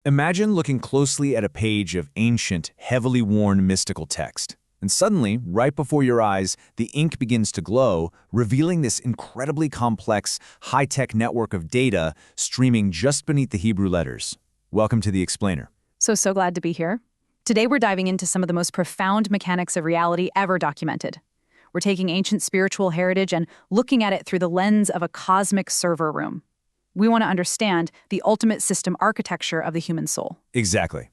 Imagine looking closely at a page of ancient, heavily worn mystical text. And suddenly, right before your eyes, the ink begins to glow, revealing this incredibly complex, high-tech network of data streaming just beneath the Hebrew letters. Welcome to The Explainer. So glad to be here. Today we're diving into some of the most profound mechanics of reality ever documented. We're taking ancient spiritual heritage and looking at it through the lens of a cosmic server room. We want to understand the ultimate system architecture of the human soul. Exactly.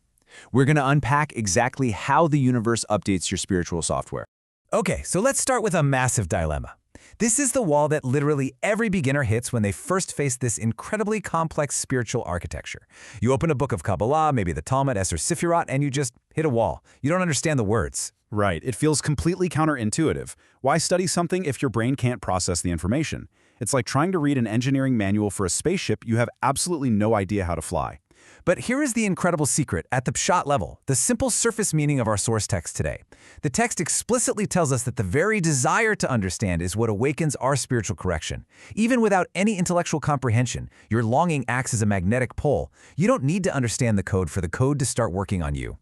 We're going to unpack exactly how the universe updates your spiritual software. Okay, so let's start with a massive dilemma. This is the wall that literally every beginner hits when they first face this incredibly complex spiritual architecture. You open a book of Kabbalah, maybe the Talmud Eser Sefirot, and you just hit a wall. You don't understand the words. Right, it feels completely counterintuitive. Why study something if your brain can't process the information? It's like trying to read an engineering manual for a spaceship you have absolutely no idea how to fly. But here is the incredible secret at the pshat level, the simple surface meaning of our source text today. The text explicitly tells us that the very desire to understand is what awakens our spiritual correction. Even without any intellectual comprehension, your longing acts as a magnetic pole. You don't need to understand the code for the code to start working on you.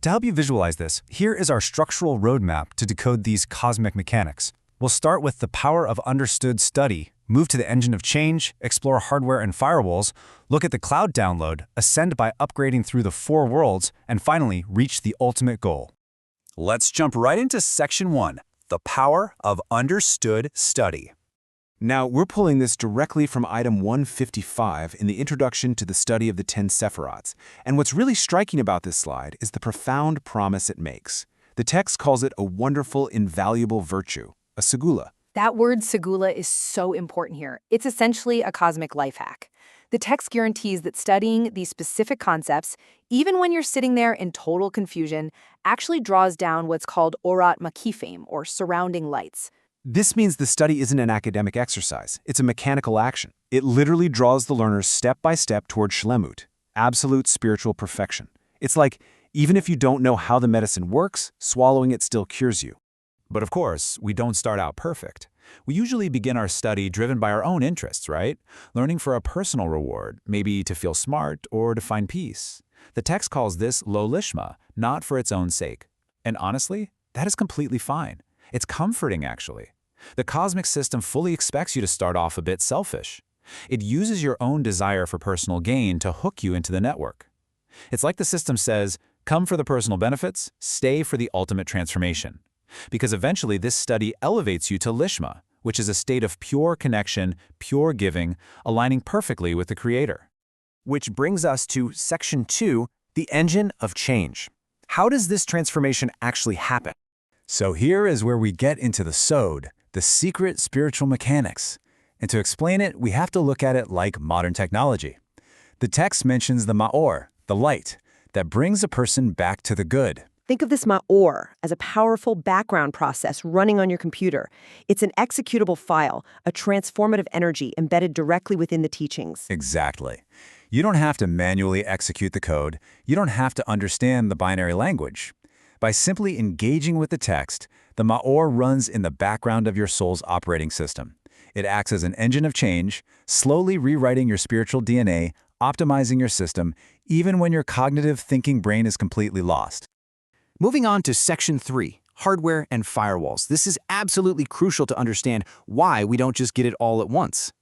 To help you visualize this, here is our structural roadmap to decode these cosmic mechanics. We'll start with the power of understood study, move to the engine of change, explore hardware and firewalls, look at the cloud download, ascend by upgrading through the four worlds, and finally reach the ultimate goal. Let's jump right into Section 1, the power of understood study. Now, we're pulling this directly from item 155 in the introduction to the study of the 10 Sephirots. And what's really striking about this slide is the profound promise it makes. The text calls it a wonderful, invaluable virtue, a segula. That word segula is so important here. It's essentially a cosmic life hack. The text guarantees that studying these specific concepts, even when you're sitting there in total confusion, actually draws down what's called Ohr Makif, or surrounding lights. This means the study isn't an academic exercise. It's a mechanical action. It literally draws the learner step by step toward shlemut, absolute spiritual perfection. It's like, even if you don't know how the medicine works, swallowing it still cures you. But of course, we don't start out perfect. We usually begin our study driven by our own interests, right? Learning for a personal reward, maybe to feel smart or to find peace. The text calls this Lo Lishma, not for its own sake. And honestly, that is completely fine. It's comforting, actually. The cosmic system fully expects you to start off a bit selfish. It uses your own desire for personal gain to hook you into the network. It's like the system says, come for the personal benefits, stay for the ultimate transformation. Because eventually this study elevates you to Lishma, which is a state of pure connection, pure giving, aligning perfectly with the Creator. Which brings us to Section 2, the engine of change. How does this transformation actually happen? So here is where we get into the sod, the secret spiritual mechanics. And to explain it, we have to look at it like modern technology. The text mentions the ma'or, the light, that brings a person back to the good. Think of this ma'or as a powerful background process running on your computer. It's an executable file, a transformative energy embedded directly within the teachings. Exactly. You don't have to manually execute the code. You don't have to understand the binary language. By simply engaging with the text, the ma'or runs in the background of your soul's operating system. It acts as an engine of change, slowly rewriting your spiritual DNA, optimizing your system, even when your cognitive thinking brain is completely lost. Moving on to Section 3, hardware and firewalls. This is absolutely crucial to understand why we don't just get it all at once.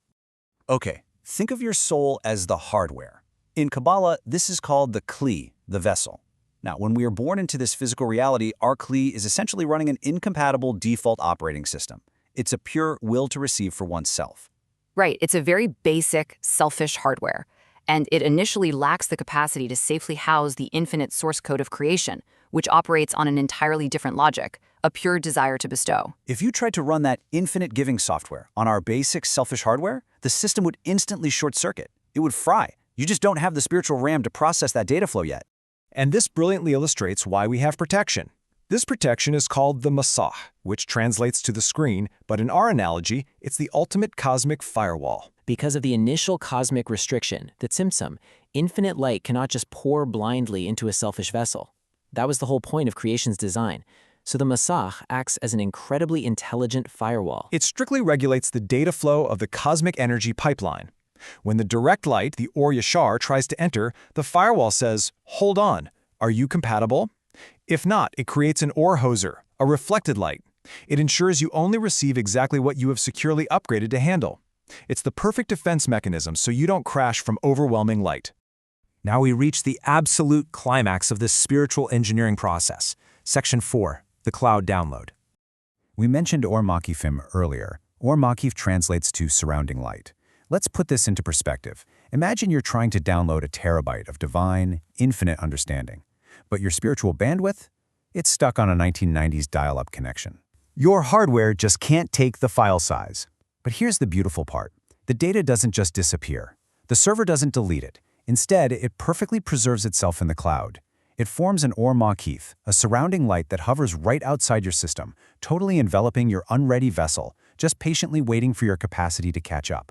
Okay, think of your soul as the hardware. In Kabbalah, this is called the kli, the vessel. Now, when we are born into this physical reality, our kli is essentially running an incompatible default operating system. It's a pure will to receive for oneself. Right, it's a very basic, selfish hardware, and it initially lacks the capacity to safely house the infinite source code of creation, which operates on an entirely different logic, a pure desire to bestow. If you tried to run that infinite giving software on our basic selfish hardware, the system would instantly short-circuit. It would fry. You just don't have the spiritual RAM to process that data flow yet. And this brilliantly illustrates why we have protection. This protection is called the Masach, which translates to the screen, but in our analogy, it's the ultimate cosmic firewall. Because of the initial cosmic restriction, the Tzimtzum, infinite light cannot just pour blindly into a selfish vessel. That was the whole point of creation's design. So the Masach acts as an incredibly intelligent firewall. It strictly regulates the data flow of the cosmic energy pipeline. When the direct light, the Ohr Yashar, tries to enter, the firewall says, "Hold on, are you compatible?" If not, it creates an Ohr Hozer, a reflected light. It ensures you only receive exactly what you have securely upgraded to handle. It's the perfect defense mechanism so you don't crash from overwhelming light. Now we reach the absolute climax of this spiritual engineering process. Section 4, the cloud download. We mentioned Ohr Makifim earlier. Ohr Makif translates to surrounding light. Let's put this into perspective. Imagine you're trying to download a terabyte of divine, infinite understanding. But your spiritual bandwidth? It's stuck on a 1990s dial-up connection. Your hardware just can't take the file size. But here's the beautiful part. The data doesn't just disappear. The server doesn't delete it. Instead, it perfectly preserves itself in the cloud. It forms an Ohr Makif, a surrounding light that hovers right outside your system, totally enveloping your unready vessel, just patiently waiting for your capacity to catch up.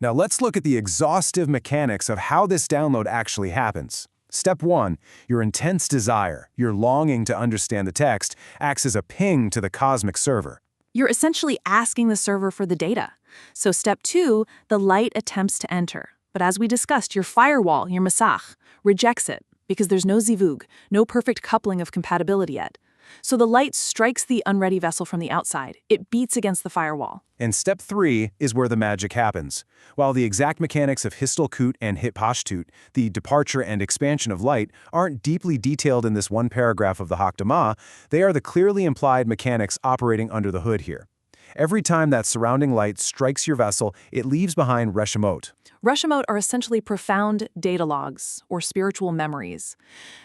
Now let's look at the exhaustive mechanics of how this download actually happens. Step 1, your intense desire, your longing to understand the text, acts as a ping to the cosmic server. You're essentially asking the server for the data. So step 2, the light attempts to enter. But as we discussed, your firewall, your Masach, rejects it because there's no zivug, no perfect coupling of compatibility yet. So the light strikes the unready vessel from the outside. It beats against the firewall. And step 3 is where the magic happens. While the exact mechanics of Histalkut and Hitpashtut, the departure and expansion of light, aren't deeply detailed in this one paragraph of the Hakdamah, they are the clearly implied mechanics operating under the hood here. Every time that surrounding light strikes your vessel, it leaves behind Reshimot. Reshimot are essentially profound data logs, or spiritual memories.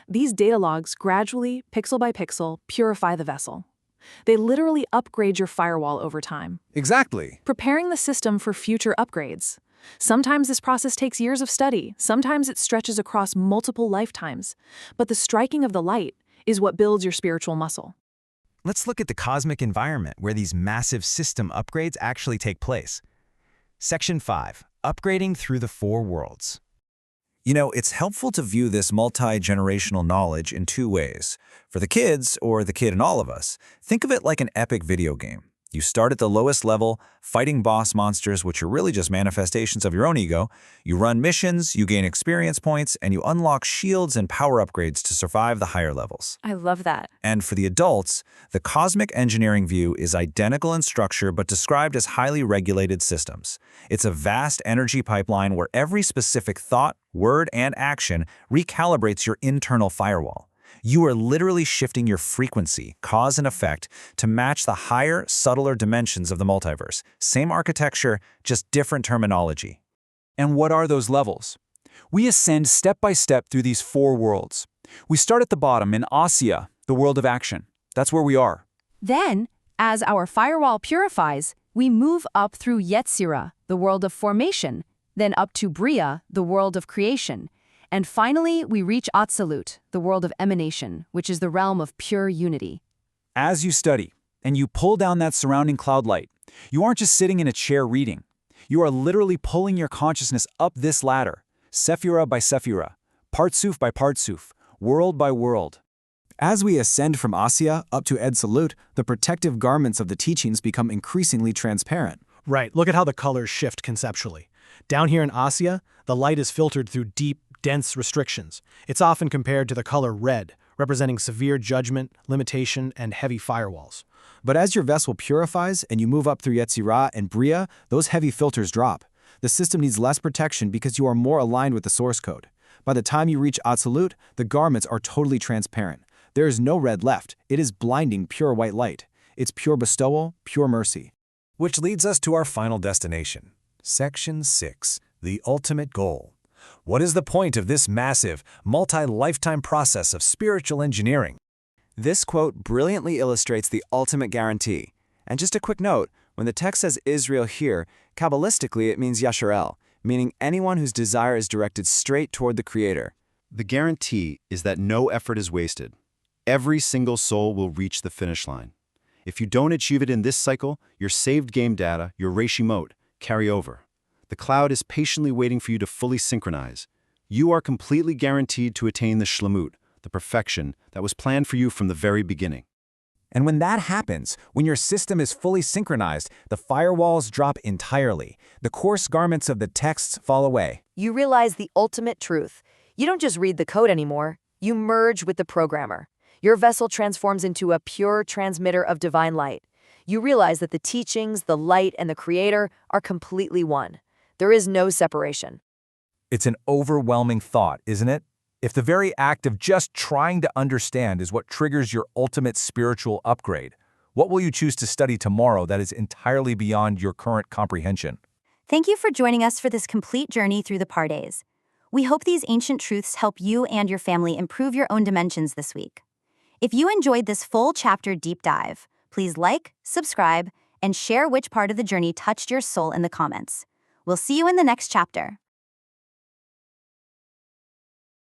These data logs gradually, pixel by pixel, purify the vessel. They literally upgrade your firewall over time. Exactly. Preparing the system for future upgrades. Sometimes this process takes years of study, sometimes it stretches across multiple lifetimes. But the striking of the light is what builds your spiritual muscle. Let's look at the cosmic environment where these massive system upgrades actually take place. Section 5, upgrading through the 4 worlds. You know, it's helpful to view this multi-generational knowledge in 2 ways. For the kids, or the kid in all of us, think of it like an epic video game. You start at the lowest level, fighting boss monsters, which are really just manifestations of your own ego. You run missions, you gain experience points, and you unlock shields and power upgrades to survive the higher levels. I love that. And for the adults, the cosmic engineering view is identical in structure but described as highly regulated systems. It's a vast energy pipeline where every specific thought, word, and action recalibrates your internal firewall. You are literally shifting your frequency, cause and effect, to match the higher, subtler dimensions of the multiverse. Same architecture, just different terminology. And what are those levels? We ascend step by step through these 4 worlds. We start at the bottom in Asiyah, the world of action. That's where we are. Then, as our firewall purifies, we move up through Yetzirah, the world of formation, then up to Beriah, the world of creation. And finally, we reach Atzilut, the world of emanation, which is the realm of pure unity. As you study, and you pull down that surrounding cloud light, you aren't just sitting in a chair reading. You are literally pulling your consciousness up this ladder, Sephirah by Sephirah, Partsuf by Partsuf, world by world. As we ascend from Asiyah up to Atzilut, the protective garments of the teachings become increasingly transparent. Right, look at how the colors shift conceptually. Down here in Asiyah, the light is filtered through deep, dense restrictions. It's often compared to the color red, representing severe judgment, limitation, and heavy firewalls. But as your vessel purifies and you move up through Yetzirah and Beriah, those heavy filters drop. The system needs less protection because you are more aligned with the source code. By the time you reach Atzilut, the garments are totally transparent. There is no red left. It is blinding, pure white light. It's pure bestowal, pure mercy. Which leads us to our final destination. Section 6, the ultimate goal. What is the point of this massive, multi-lifetime process of spiritual engineering? This quote brilliantly illustrates the ultimate guarantee. And just a quick note, when the text says Israel here, Kabbalistically it means Yasharel, meaning anyone whose desire is directed straight toward the Creator. The guarantee is that no effort is wasted. Every single soul will reach the finish line. If you don't achieve it in this cycle, your saved game data, your Reshimot, carry over. The cloud is patiently waiting for you to fully synchronize. You are completely guaranteed to attain the shlemut, the perfection that was planned for you from the very beginning. And when that happens, when your system is fully synchronized, the firewalls drop entirely. The coarse garments of the texts fall away. You realize the ultimate truth. You don't just read the code anymore. You merge with the programmer. Your vessel transforms into a pure transmitter of divine light. You realize that the teachings, the light, and the creator are completely one. There is no separation. It's an overwhelming thought, isn't it? If the very act of just trying to understand is what triggers your ultimate spiritual upgrade, what will you choose to study tomorrow that is entirely beyond your current comprehension? Thank you for joining us for this complete journey through the Pardes. We hope these ancient truths help you and your family improve your own dimensions this week. If you enjoyed this full chapter deep dive, please like, subscribe, and share which part of the journey touched your soul in the comments. We'll see you in the next chapter.